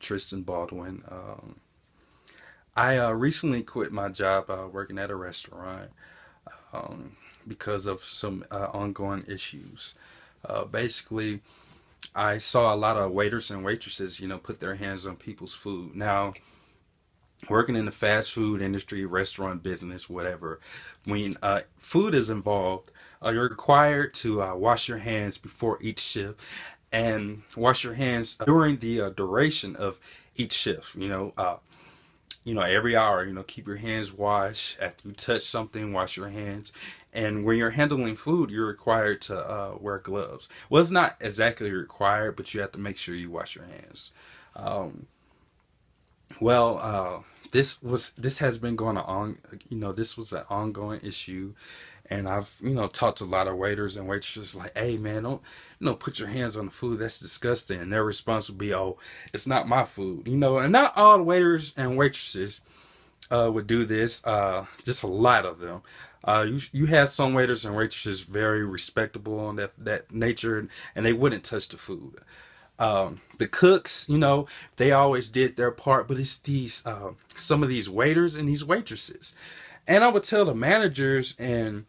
Tristan Baldwin. I recently quit my job working at a restaurant um, because of some ongoing issues. Basically, I saw a lot of waiters and waitresses, put their hands on people's food. Now, working in the fast food industry, restaurant business, whatever, when food is involved, you're required to wash your hands before each shift and wash your hands during the duration of each shift. Every hour, keep your hands washed. After you touch something, wash your hands. And when you're handling food, you're required to wear gloves. Well, it's not exactly required, but you have to make sure you wash your hands. Um, this has been going on. This was an ongoing issue, and I've talked to a lot of waiters and waitresses like, hey man, don't put your hands on the food. That's disgusting. And their response would be, oh, it's not my food. And not all the waiters and waitresses would do this. Just a lot of them. You had some waiters and waitresses very respectable on that nature, and they wouldn't touch the food. The cooks, they always did their part, but it's these some of these waiters and these waitresses, and I would tell the managers, and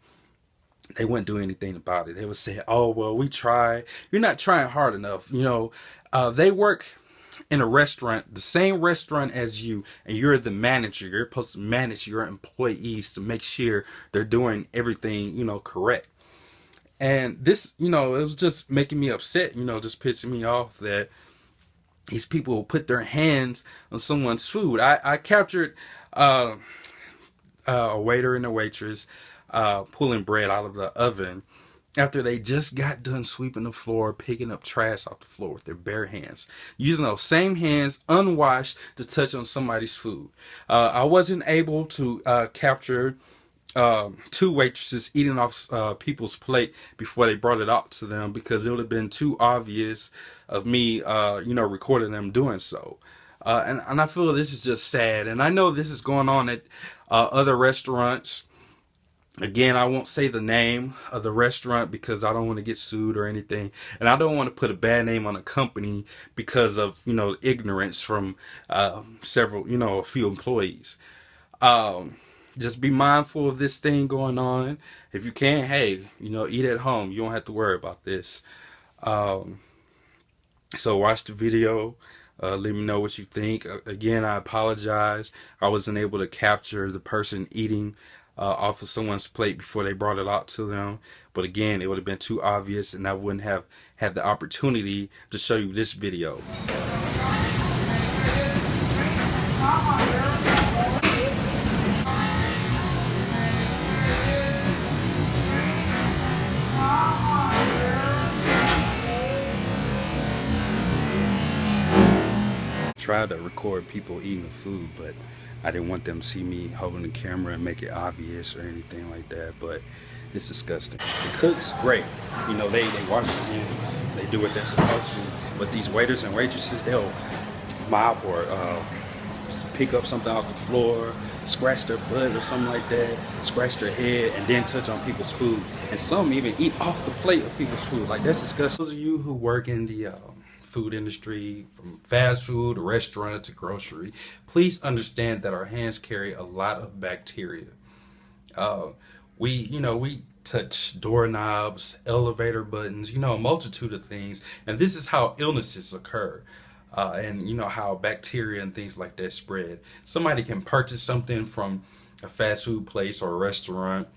they wouldn't do anything about it. They would say, "Oh well, we tried. You're not trying hard enough." They work in a restaurant, the same restaurant as you, and you're the manager. You're supposed to manage your employees to make sure they're doing everything, correct. And this, it was just making me upset, just pissing me off that these people will put their hands on someone's food. I captured uh, a waiter and a waitress pulling bread out of the oven after they just got done sweeping the floor, picking up trash off the floor with their bare hands, using those same hands unwashed to touch on somebody's food. I wasn't able to capture two waitresses eating off people's plate before they brought it out to them because it would have been too obvious of me, recording them doing so. And I feel this is just sad. And I know this is going on at other restaurants. Again, I won't say the name of the restaurant because I don't want to get sued or anything. And I don't want to put a bad name on a company because of, ignorance from several, a few employees. Um, just be mindful of this thing going on. If you can, hey, eat at home. You don't have to worry about this. Um, so watch the video. Let me know what you think. Again, I apologize. I wasn't able to capture the person eating off of someone's plate before they brought it out to them. But again, it would have been too obvious, and I wouldn't have had the opportunity to show you this video. Tried to record people eating the food, but I didn't want them to see me holding the camera and make it obvious or anything like that. But it's disgusting. The cooks, great. They wash their hands. They do what they're supposed to. But these waiters and waitresses, they'll mop or pick up something off the floor, scratch their butt or something like that, scratch their head, and then touch on people's food. And some even eat off the plate of people's food. Like, that's disgusting. Those of you who work in the food industry, from fast food to restaurant to grocery, please understand that our hands carry a lot of bacteria. Uh, we touch doorknobs, elevator buttons, a multitude of things, and this is how illnesses occur. And how bacteria and things like that spread. Somebody can purchase something from a fast food place or a restaurant,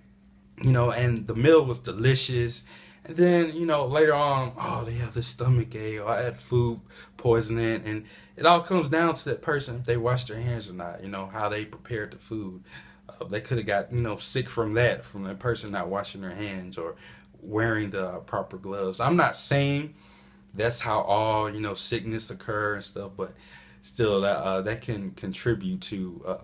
and the meal was delicious. And then, later on, oh, they have this stomach ache or I had food poisoning. And it all comes down to that person, if they wash their hands or not, how they prepared the food. They could have got, sick from that person not washing their hands or wearing the proper gloves. I'm not saying that's how all, sickness occur and stuff, but still that can contribute to,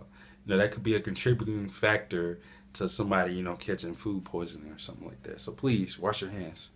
that could be a contributing factor to somebody, catching food poisoning or something like that. So please wash your hands.